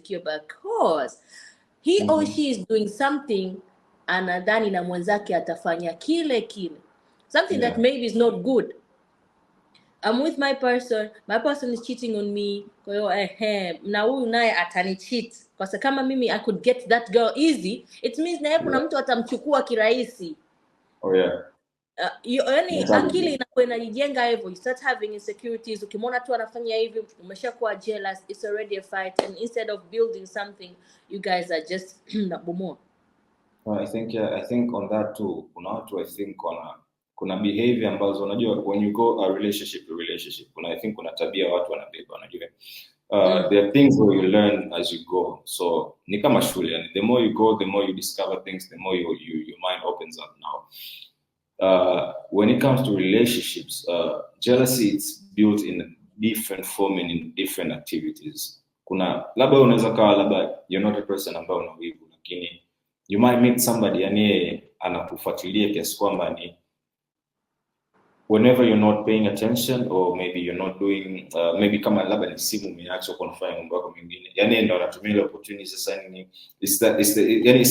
insecure because he or she is doing something anadhani na mwenzake atafanya kile kile, something that maybe is not good. I'm with my person is cheating on me, kwa hiyo na huyu naye atani cheat kwa sababu kama mimi I could get that girl easy, it means na kuna mtu atamchukua kirahisi. Yani akili inakuwa inajijenga hivyo, you start having insecurities. Ukimwona tu anafanya hivi umeshakuwa jealous, it's already a fight, and instead of building something you guys are just nabomoa. I think on that too kuna watu I think kuna behavior ambazo unajua when you go a relationship kuna tabia watu wanabeba, unajua there are things where you learn as you go, so ni kama shule, yani the more you go the more you discover things, the more your mind opens up. Now when it comes to relationships, jealousy is built in different form and in different activities. Kuna labda unaweza kawa labda you're not a person ambaye una wivu, lakini you might meet somebody yani anakufuatilia kiasi kwamba ni whenever you're not paying attention or maybe you're not doing maybe kama labda ni simu umeacha kwa kufanya mambo yako mengine, yani ndio anatumia ile opportunity sasa. Ni it's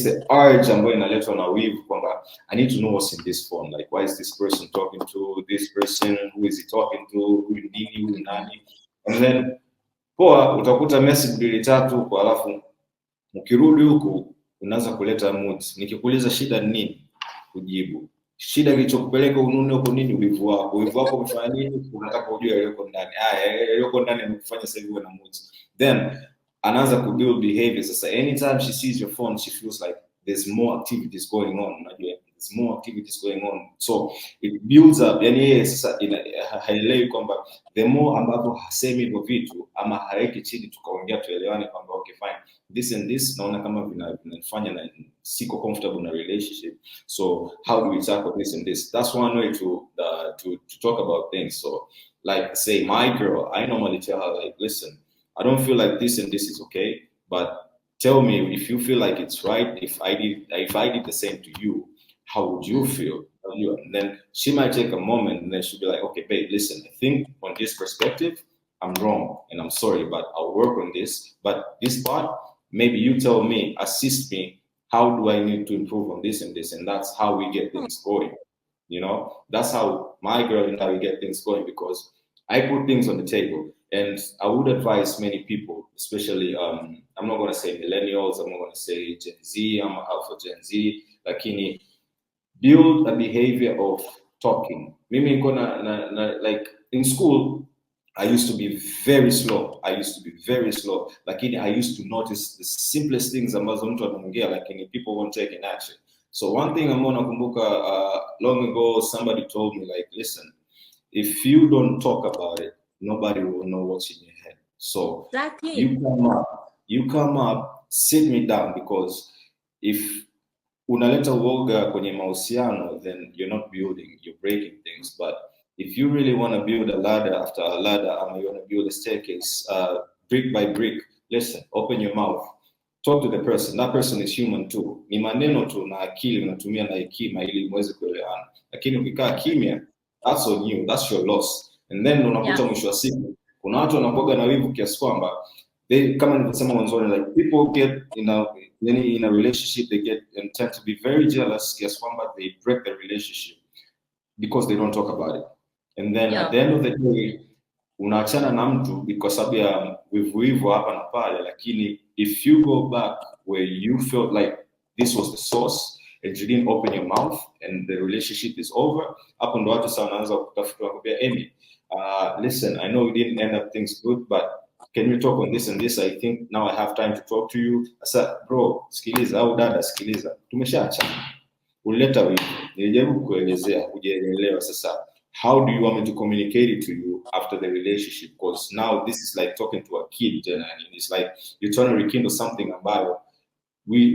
the urge ambayo inaletwa na wivu kwamba I need to know what's in this phone, like why is this person talking to this person, who is he talking to, huyu nani, and then poa utakuta message mbili tatu kwa alafu ukirudi huku unaanza kuleta mood. Nikikuuliza shida ni nini, kujibu shida kilichokupeleka unune huko nini, wivu wako umefanya nini, unataka ujue yaliyoko ndani. Yaliyoko ndani amekufanya sasa hivi na mood. Then anaanza ku build behavior. Sasa anytime she sees your phone she feels like there's more activities going on, unajua there's more activities going on, so it builds up. Yani yeye sasa haelewi kwamba the more ambavyo hasemi hivyo vitu ama haeki chini tukaongea tuelewane kwamba okay fine, this and this naona kama vinafanya na siko comfortable na relationship, so how do we tackle this and this. That's one way to talk about things. So like say my girl, I normally tell her like, listen, I don't feel like this and this is okay, but tell me if you feel like it's right. If I did the same to you, how would you feel? And then she might take a moment and then she'll be like, okay babe, listen, I think on this perspective I'm wrong and I'm sorry, but I'll work on this, but this part maybe you tell me, assist me, how do I need to improve on this and this, and that's how we get things going. You know, that's how my girl and I get things going, because I put things on the table. And I would advise many people, especially I'm not going to say millennials, I'm not going to say Gen Z, I'm Alpha Gen Z, lakini build a behavior of talking. Mimi like in school I used to be very slow. Lakini I used to notice the simplest things ambazo mtu anaongea lakini people won't take an action. So one thing I'm gonna kumbuka long ago somebody told me like, listen, if you don't talk about it, nobody will know what's in your head. So exactly. you come up, sit me down, because if unaleta uoga kwenye mahusiano, then you're not building, you're breaking things. But if you really want to build a ladder after a ladder, you want to build a staircase, brick by brick, listen, open your mouth, talk to the person. That person is human too. Ni maneno tu na akili unatumia na hekima ili muweze kuelewana. Lakini ukikaa kimya, that's on you, that's your loss. And then unakuta mwisho wa siku kuna watu wanakuwa na wivu kiasi kwamba kama nilivyosema mwanzoni, like people get in a relationship, they get and tend to be very jealous kiasi kwamba they break the relationship because they don't talk about it. And then at the end of the day unaachana na mtu kwa sababu ya wivu hapa na pale, lakini if you go back where you felt like this was the source and you didn't open your mouth and the relationship is over, hapo ndo watu sana wanaanza kutafuta wakubia, Amy, listen, I know we didn't end up things good, but can we talk on this and this? I think now I have time to talk to you. Asa, bro, sikiliza, au dada sikiliza, tumeshaachana. Ulileta wivu, nilijaribu kuelezea, hujaelewa. Sasa how do you want me to communicate it to you after the relationship? Because now this is like talking to a kid, and it's like you're trying to rekindle something about we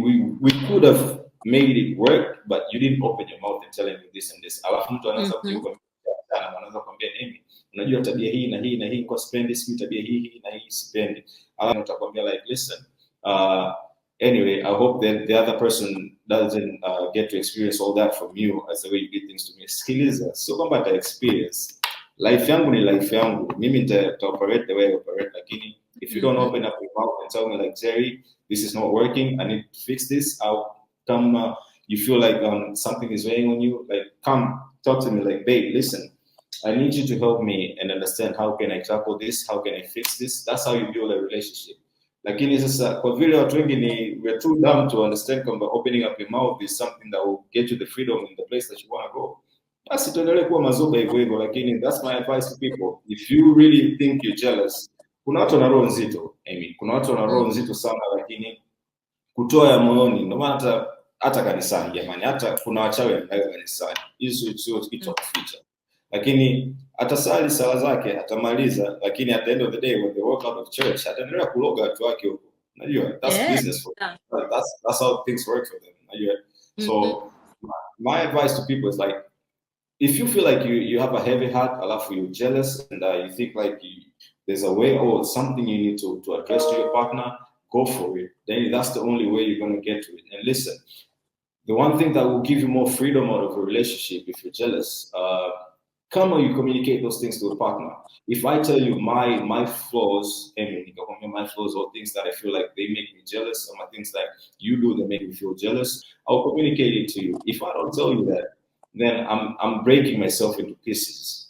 could have made it work, but you didn't open your mouth and telling me this and this. Alafu mtu anaanza kuambia Amy, unajua tabia hii na hii na hii kwa sipendi, si tabia hii na hii sipendi. Alafu utakwambia like, listen, anyway, I hope that the other person doesn't get to experience all that from you as the way you did things to me. Sikiliza, sio kwamba ata experience, life yangu ni life yangu, mimi nita operate the way I operate, lakini if you don't open up your mouth and tell me like, Jerry, this is not working, I need to fix this, I'll come, you feel like something is weighing on you, like come talk to me like, babe, listen, I need you to help me and understand how can I tackle this, how can I fix this. That's how you build a relationship. Lakini sasa kwa vile watu wengi ni we're too dumb to understand kwamba opening up your mouth is something that will get you the freedom in the place that you want to go. Basi tuendelee kuwa mazoba hivyo hivyo, lakini that's my advice to people. If you really think you're jealous, kuna watu wana roho nzito, Amy. Kuna watu wana roho nzito sana, lakini kutoa ya moyoni, ndio maana hata kanisani jamani, hata kuna wachawi wanaenda kanisani. Hizo sio kitu cha kuficha. Lakini atasali sala zake, atamaliza, lakini at the end of the day when they walk out of church, ataendelea kuloga watu wake huko. Unajua, that's business for them. That's how things work for them. Unajua. So my advice to people is like, if you feel like you have a heavy heart, alafu you're jealous, and you think like there's a way or something you need to address to your partner, go for it. Then that's the only way you're going to get to it. And listen, the one thing that will give you more freedom out of a relationship if you're jealous, come on, you communicate those things to a partner. If I tell you my flaws, and my flaws or things that I feel like they make me jealous, or my things that you do that make me feel jealous, I'll communicate it to you. If I don't tell you that, then I'm breaking myself into pieces.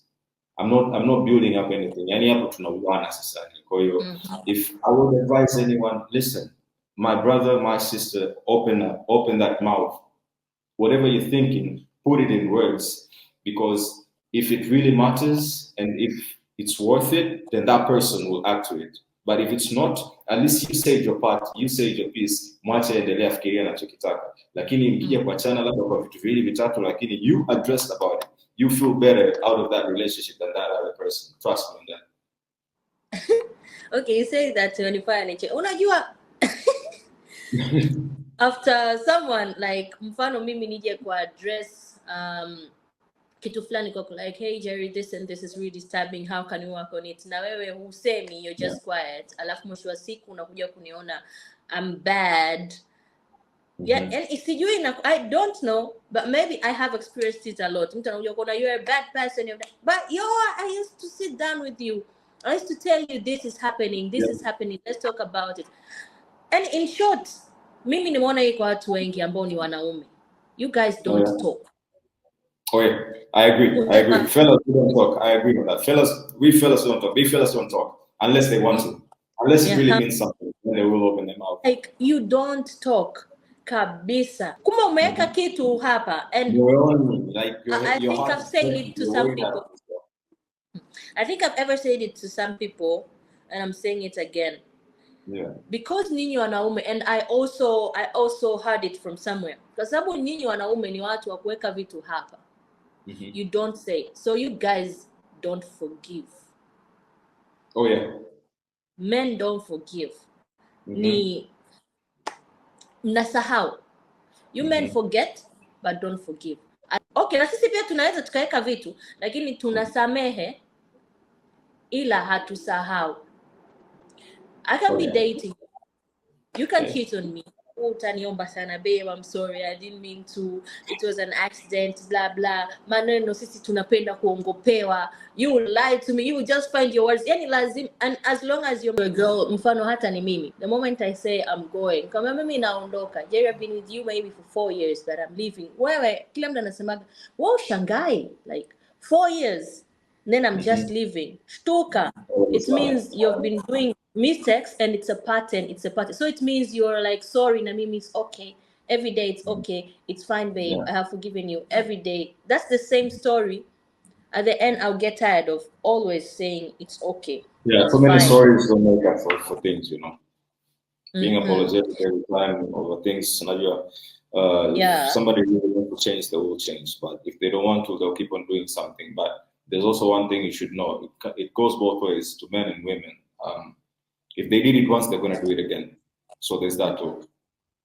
I'm not building up anything. Yani hapo tunauana sasa. Kwa hiyo, if I would advise anyone, listen, my brother, my sister, open that mouth. Whatever you're thinking, put it in words, because if it really matters and if it's worth it, then that person will act to it. But if it's not, at least you said your part, you said your piece, mwache endelea fikiria anachokitaka. Lakini mkija kuachana labda kwa vitu viwili vitatu, lakini you addressed about it, you feel better out of that relationship than that other person. Trust me on that. Okay, you say that unifanya niche. Unajua after someone like mfano mimi nije kwa address kitu fulani kwa like, hey Jerry, this and this is really disturbing, how can you work on it? Na wewe husemi, you're just quiet, alafu mwisho wa siku unakuja kuniona I'm bad. Yeah, and sijui na I don't know, but maybe I have experienced it a lot. Mtu anakuja kuona you're a bad person, but I used to sit down with you, I used to tell you this is happening, is happening, let's talk about it. And in short, mimi nimeona hii kwa watu wengi ambao ni wanaume, you guys don't talk. Oh yeah, I agree. Fellas, we don't talk. I agree with that. We fellas don't talk. Big fellas don't talk unless they want to. Unless it really means something, then they will open their mouth. Like, you don't talk. Kabisa. Kuma umeweka kitu hapa, and I think I've said it to some people. I think I've ever said it to some people, and I'm saying it again. Yeah. Because ninyi wanaume, and I also heard it from somewhere. Kwa sababu ninyi wanaume ni watu wa kuweka vitu hapa. You don't say. So you guys don't forgive. Oh yeah. Men don't forgive. Ni mnasahau. You men forget but don't forgive. Okay, na sisi pia tunaweza tukaweka vitu, lakini tunasamehe ila hatusahau. I can be dating. You can cheat on me. Utaniomba sana, babe, I'm sorry, I didn't mean to, it was an accident, blah blah. Maneno sisi tunapenda kuongopewa. You will lie to me, you will just find your words. Yani lazim, and as long as you're a girl, mfano hata ni mimi, the moment I say I'm going, kama mimi naondoka, Jerry, I've been with you maybe for 4 years, but I'm leaving. Wewe, kila mtu anasema, wow, shangai, like 4 years, then I'm just leaving. Shtuka. It means you've been doing mistakes and it's a pattern. So it means you're like, sorry, na mimi, it's okay. Every day it's okay. It's fine, babe. I have forgiven you every day. That's the same story. At the end, I'll get tired of always saying it's okay. Yeah, so many stories don't make up for things, you know. Being apologetic every time over things, if somebody really wants to change, they will change. But if they don't want to, they'll keep on doing something. But there's also one thing you should know. It goes both ways to men and women. If they did it once, they're going to do it again. So there's that too.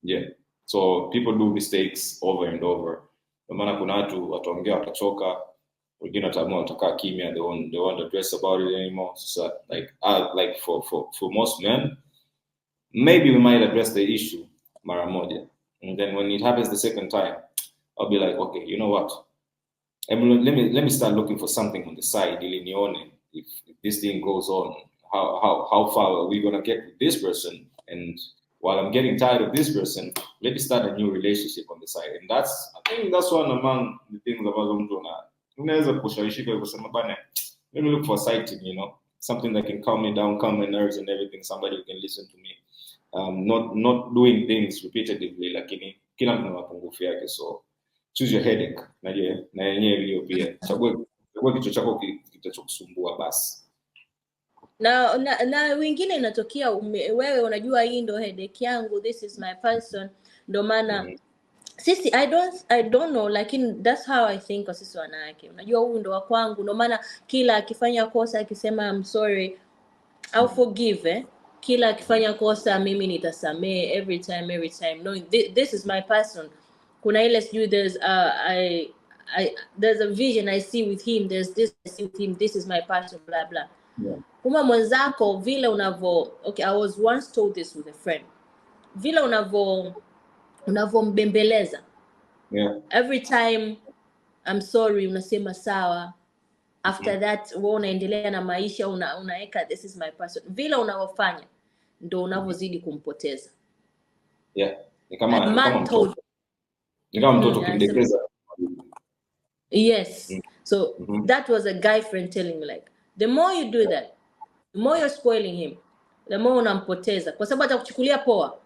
Yeah. So people do mistakes over and over. Maana kuna watu wataongea watachoka, wengine wataamua watakaa kimya, they won't address about it anymore. So like for most men, maybe we might address the issue mara moja. And then when it happens the second time, I'll be like, okay, you know what? let me start looking for something on the side. Ili nione if this thing goes on, how far are we gonna get with this person? And while I'm getting tired of this person, let me start a new relationship on the side. And I think that's one among the things ambazo mtu unaweza kushawishika kusema bana, let me look for a side team, you know, something that can calm me down, calm my nerves and everything, somebody who can listen to me. Not doing things repetitively, lakini kila mtu na mapungufu yake, so choose your headache. Na yenyewe hiyo pia. Chagua kichwa chako kitachokusumbua basi. Na wengine inatokea wewe unajua hii ndo headache yangu, this is my person, ndo maana sisi I don't know, lakini that's how I think kwa sisi wanawake. Unajua huyu ndo wa kwangu, ndo maana kila akifanya kosa akisema I'm sorry, I'll forgive. Kila akifanya kosa mimi nitasamee every time knowing this is my person. Kuna ile sijui there's a vision I see with him, there's this I see with him, this is my person, blah blah. Yeah. Kuma mwenzako vile okay, I was once told this with a friend. Vile unavombembeleza. Yeah. Every time I'm sorry unasema sawa. After that wewe unaendelea na maisha, unaeka this is my person. Vile unavofanya ndo unavozidi kumpoteza. Yeah. Ni kama mtoto kindekeza. Yes. So that was a guy friend telling me like, the more you do that, the more you're spoiling him, the more unampoteza kwa sababu atakuchukulia poa.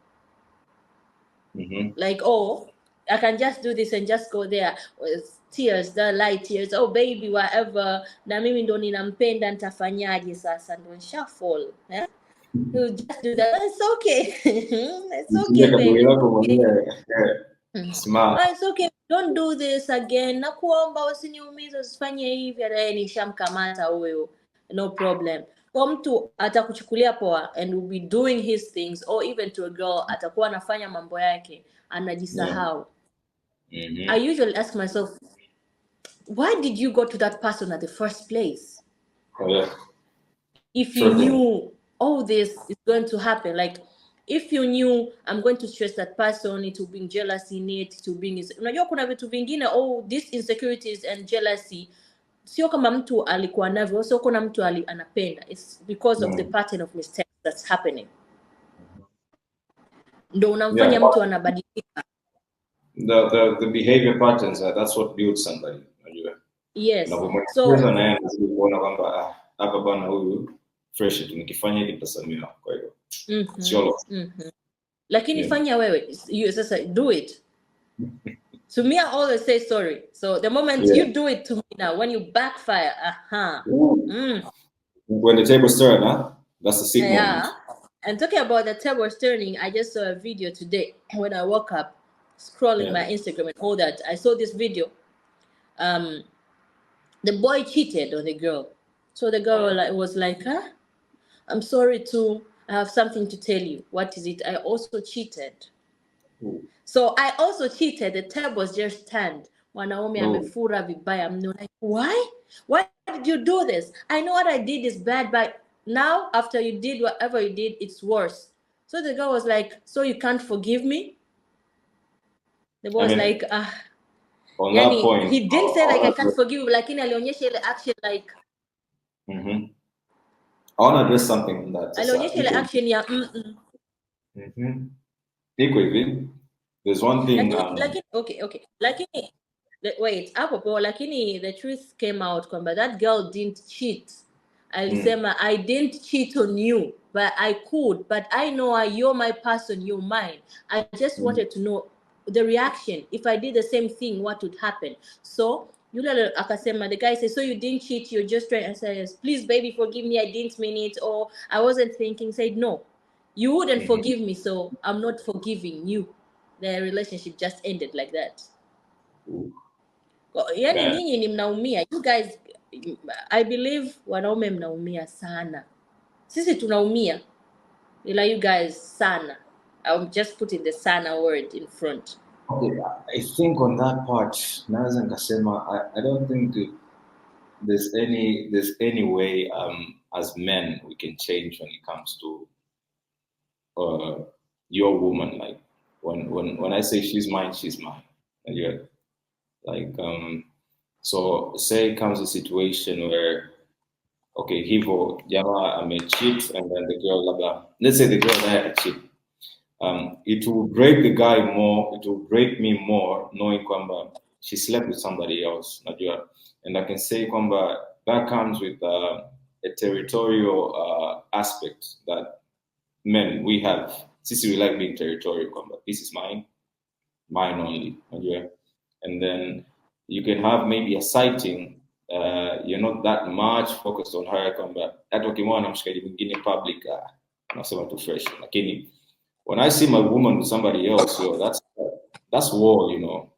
Like, oh, I can just do this and just go there with tears, the light tears, oh baby whatever, na mimi ndo ninampenda nitafanyaje sasa, ndo nishafall. You just do that. It's okay. It's okay, baby. Smart. It's okay. Don't do this again. Nakuomba usiniumize, usifanye hivi. Nishamkamata huyo. No problem. Kwa mtu atakuchukulia poa and will be doing his things, or even to a girl atakuwa anafanya mambo yake anajisahau. I usually ask myself, why did you go to that person at the first place? If you knew all this is going to happen, like if you knew I'm going to stress that person, it will bring jealousy in it, to bring unajua kuna vitu vingine, these insecurities and jealousy sio kama mtu alikuwa navyo, sio kuna mtu anapenda, it's because of the pattern of mistakes that's happening. Ndo unamfanya mtu anabadilika. The behavior patterns, that's what builds somebody. Yes. So kuona kwamba hapa bwana huyu fresh tu nikifanya hivi nitasamia, kwa hiyo sio lakini fanya wewe, you sasa do it. To me, I always say sorry. So the moment you do it to me now, when you backfire, when the tables turn, that's the signal. Yeah. And talking about the tables turning, I just saw a video today when I woke up, scrolling my Instagram and all that. I saw this video. The boy cheated on the girl. So the girl was like, I'm sorry too. I have something to tell you. What is it? I also cheated. So I also cheated. The tables just turned. Mwanaume amefura vibaya. I'm like, why? Why did you do this? I know what I did is bad, but now after you did whatever you did, it's worse. So the girl was like, so you can't forgive me? The boy was like, on that point, he didn't say like I can't forgive you, lakini alionyesha ile action like. I want to address something on that. Alionyesha ile action ya There's one thing. Okay. Lakini wait, hapo lakini the truth came out kwamba that girl didn't cheat. Alisema I didn't cheat on you, but I could, but I know you're my person, you're mine. I just wanted to know the reaction. If I did the same thing, what would happen? So yule akasema, the guy says, so you didn't cheat, you're just trying. I said, please baby forgive me, I didn't mean it, or I wasn't thinking. Said no, you wouldn't forgive me, so I'm not forgiving you. The relationship just ended like that. Yani nyinyi ni mnaumia. You guys, I believe wanaume mnaumia sana. Sisi tunaumia. Ila you guys sana. I'm just putting the sana word in front. Okay, I think on that part, naweza nikasema I don't think there's any way as men we can change when it comes to your woman. Like when I say she's mine, she's mine. And you're like So say comes a situation where okay, hivyo jamaa amecheat and then the girl labda, let's say the girl naye acheat. It will break the guy more, it will break me more knowing kwamba she slept with somebody else, najua. And I can say kwamba that comes with a territorial aspect that men we have. Sisi we like being territorial kwamba this is mine only, najua. And then you can have maybe a sighting. You're not that much focused on her kwamba hata ukimwona mshikaji mwingine public unasema tu fresh, lakini when I see my woman with somebody else, yo, that's war, you know.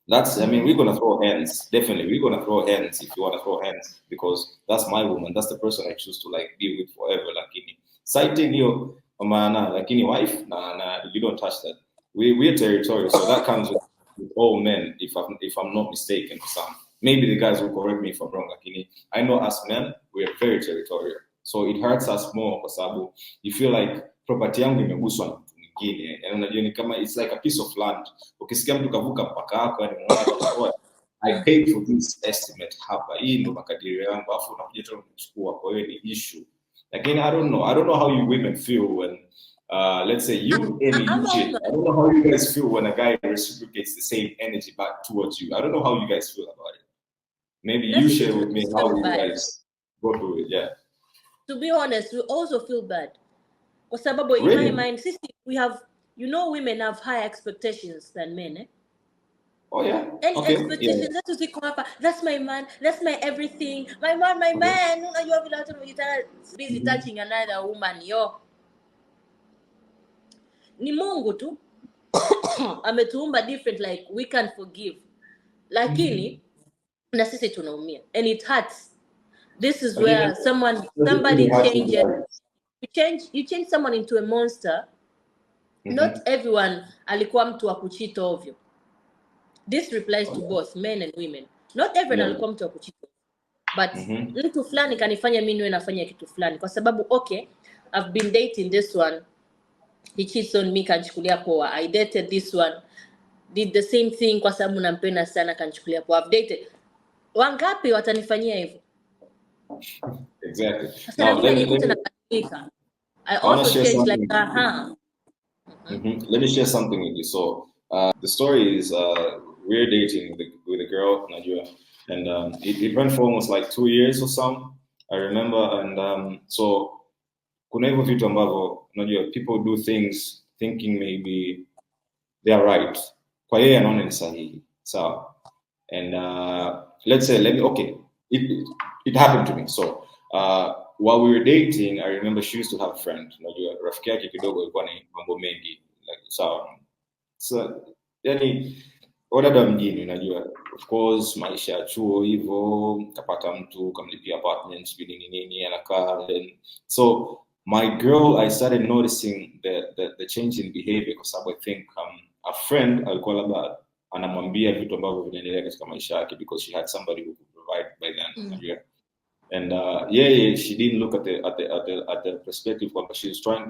That's, I mean, we're gonna throw hands. Definitely, we're gonna throw hands if you wanna throw hands, because that's my woman. That's the person I choose to like be with forever. Lakini sighting you, maana, lakini wife, nah, you don't touch that. We're territorial, so that comes with all men. If I'm not mistaken, some maybe the guys will correct me if I'm wrong. Lakini I know as men, we are very territorial, so it hurts us more kwa sababu you feel like property yangu imeguswa na mtu mwingine. Yani unajua ni kama it's like a piece of land. Ukisikia mtu kavuka mpaka wako, yani unaona I paid for this estimate hapa. Hii ndo makadirio yangu, afu unakuja tena unachukua, kwa hiyo ni issue. Again, I don't know how you women feel when let's say you Amy, you cheat. I don't know how you guys feel when a guy reciprocates the same energy back towards you. I don't know how you guys feel about it. Maybe you share with me how you guys go through it. Yeah. To be honest, we also feel bad. Kwa sababu in my mind, we have, you know, women have higher expectations than men, eh? Oh yeah. And okay. Expectations, that's my man, that's my everything, my man, my man. You're busy touching another woman, yo. Ni Mungu tu ametuumba different, like we can forgive, lakini na sisi tunaumia, and it hurts. This is where somebody changes. You change someone into a monster. Not everyone alikuwa mtu wa kucheat ovyo. This replies to both men and women. Not everyone alikuwa mtu wa kucheat, but mtu fulani kanifanya mimi niwe nafanya kitu fulani kwa sababu okay, I've been dating this one, he cheats on me, kanichukulia poa. I dated this one, did the same thing kwa sababu nampenda sana, kanichukulia poa. I've dated. Wangapi watanifanyia hivyo? Exactly. Now, I also change like Let me share something with you. So the story is we're dating with a girl, Najua, and it went for almost like 2 years or something, I remember. And so kuna hivyo vitu ambavyo unajua people do things thinking maybe they are right, kwa yeye anaona ni sahihi, sawa. And let's say okay, it happened to me. So while we were dating, I remember she used to have a friend, unajua rafiki yake kidogo alikuwa na mambo mengi, like so yani wadada mjini, unajua of course maisha ya chuo hivyo, kapata mtu kamlipia apartments nini anakaa. So my girl, I started noticing the change in behavior kwa sababu I think a friend alikuwa labda anamwambia vitu ambavyo vinaendelea katika maisha yake because she had somebody who could provide by then. And she didn't look at the perspective kwamba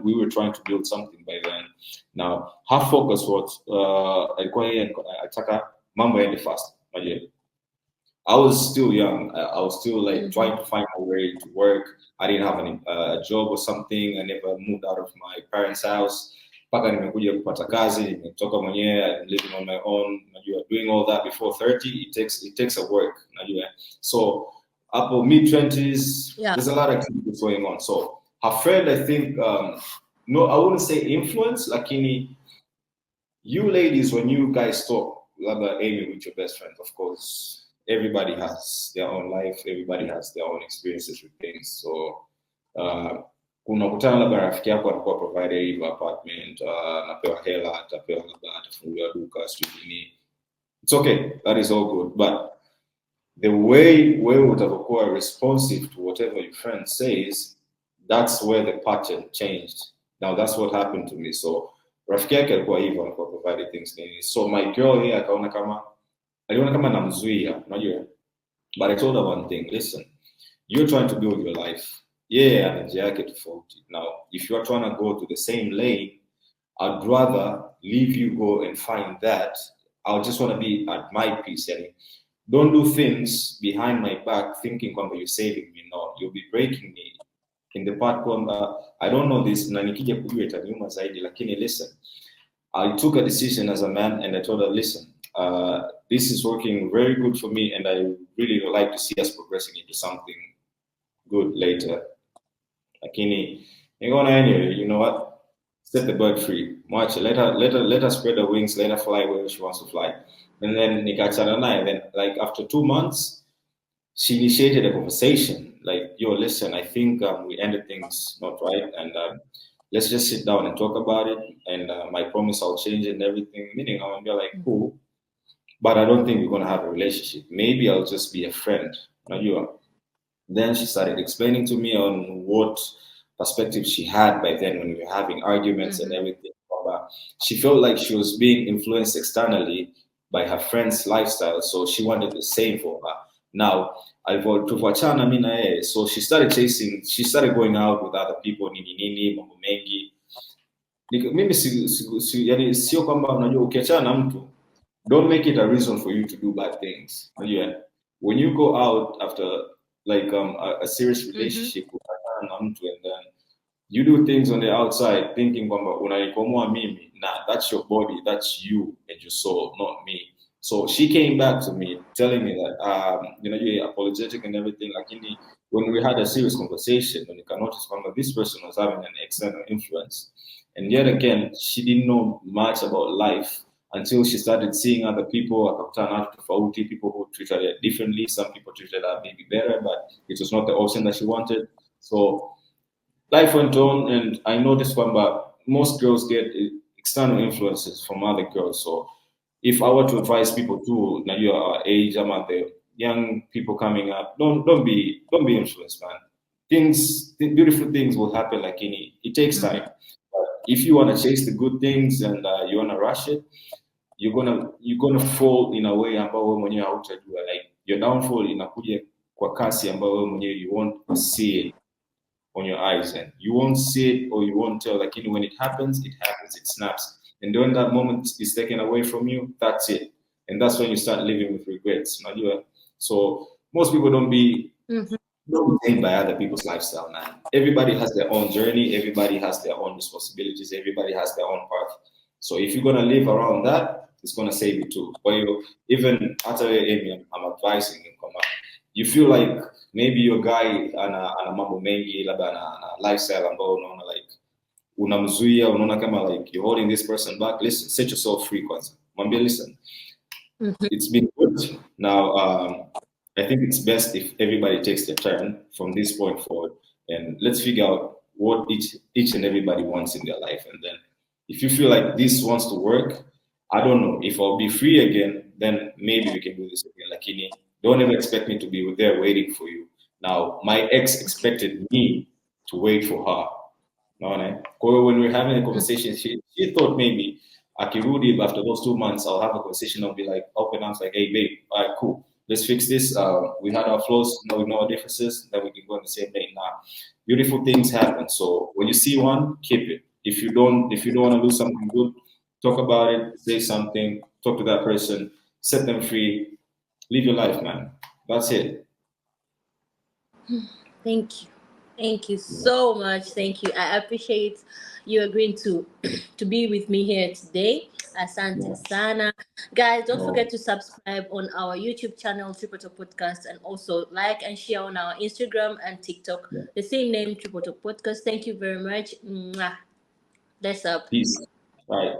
we were trying to build something by then. Now her focus was alikuwa yeye ataka mambo yaende fast. I was still young. I was still like trying to find a way to work. I didn't have a job or something. I never moved out of my parents' house. Paka nimekuja kupata kazi, nimetoka mwenyewe, I'm living on my own. Doing all that before 30, it takes a work. So up to mid-20s, there's a lot of activities going on. So her friend, I think, no, I wouldn't say influence, lakini you ladies, when you guys talk about Amy with your best friend, of course, everybody has their own life, everybody has their own experiences with things. So kuna kutana labda rafiki yako alikuwa provider hivi apartment, napewa hela, atapewa labda atafungulia duka studioni. It's okay, that is all good, but the way utakuwa responsive to whatever your friend says, that's where the pattern changed. Now that's what happened to me. So rafiki yake alikuwa hivyo, alikuwa providing things nini. So my girl here aliona kama namzuia, unajua. But I told her one thing, listen, you're trying to build your life. Yeah, njia yake tofauti. Now, if you are trying to go to the same lane, I'd rather leave you go and find that. I just want to be at my peace. don't do things behind my back thinking kwamba you're saving me. No, you'll be breaking me in the part kwamba I don't know this na nikija kujua itaniuma zaidi, lakini listen, I took a decision as a man and I told her, listen, this is working very good for me and I really would like to see us progressing into something good later. Lakini, anyway, you know what? Set the bird free. Watch it. Let her spread her wings, let her fly wherever she wants to fly. And then nikachana naye, then like after 2 months, she initiated a conversation like, yo, listen, I think we ended things not right, and let's just sit down and talk about it, and I promise I'll change it and everything. Meaning I'm gonna be like, cool, but I don't think we're gonna have a relationship. Maybe I'll just be a friend. Then she started explaining to me on what perspective she had by then when we were having arguments and everything. She felt like she was being influenced externally by her friend's lifestyle, so she wanted the same for her. Now, tufuachana mimi na yeye, so she started going out with other people, nini mambo mengi. Mimi yani sio kwamba unajua ukiachana na mtu, don't make it a reason for you to do bad things. Unajua, when you go out after like a serious relationship with na mtu, and then you do things on the outside thinking kwamba unanikomoa mimi, nah, that's your body, that's you and your soul, not me. So she came back to me telling me that, you're apologetic and everything. Like when we had a serious conversation, when you can notice that this person was having an external influence. And yet again, she didn't know much about life until she started seeing other people, people who treated her differently. Some people treated her maybe better, but it was not the option that she wanted. So life went on, and I noticed that most girls get external influences from other girls. So if I were to advise people too, now you're our age, I'm at the young people coming up, don't be influenced, man. Beautiful things will happen. Like it takes time. But if you want to chase the good things and you want to rush it, you're gonna fall in a way ambao wewe mwenyewe hautajua. Like your downfall inakuja kwa kasi ambao wewe mwenyewe you won't see it on your eyes, and you won't see it or you won't tell. Like when it happens, it snaps. And when that moment is taken away from you, that's it. And that's when you start living with regrets. So most people don't be taken by other people's lifestyle, man. Everybody has their own journey. Everybody has their own responsibilities. Everybody has their own path. So if you're going to live around that, it's going to save you too. But even after I'm advising you, you feel like maybe your guy ana mambo mengi, labda ana lifestyle ambao unaona like unamzuia, unaona kama like you're holding this person back. Listen, set yourself free kwanza. Mwambie, listen, it's been good. Now, I think it's best if everybody takes their turn from this point forward, and let's figure out what each and everybody wants in their life. And then if you feel like this wants to work, I don't know, if I'll be free again, then maybe we can do this again. Like, don't ever expect me to be there waiting for you. Now, my ex expected me to wait for her. When we were having a conversation, she thought maybe akirudi after those 2 months, I'll have a conversation. I'll be like, open arms, like, hey, babe, all right, cool. Let's fix this. We had our flaws, now we know our differences, then we can go on the same lane. Now, beautiful things happen. So when you see one, keep it. If you don't want to do something good, talk about it, say something, talk to that person, set them free, live your life, man. That's it. Thank you so much. Thank you. I appreciate you agreeing to be with me here today. Asante sana. Guys, don't forget to subscribe on our YouTube channel, Triple Talk Podcast, and also like and share on our Instagram and TikTok. The same name, Triple Talk Podcast. Thank you very much. Mwah. Bless up. Peace. Bye.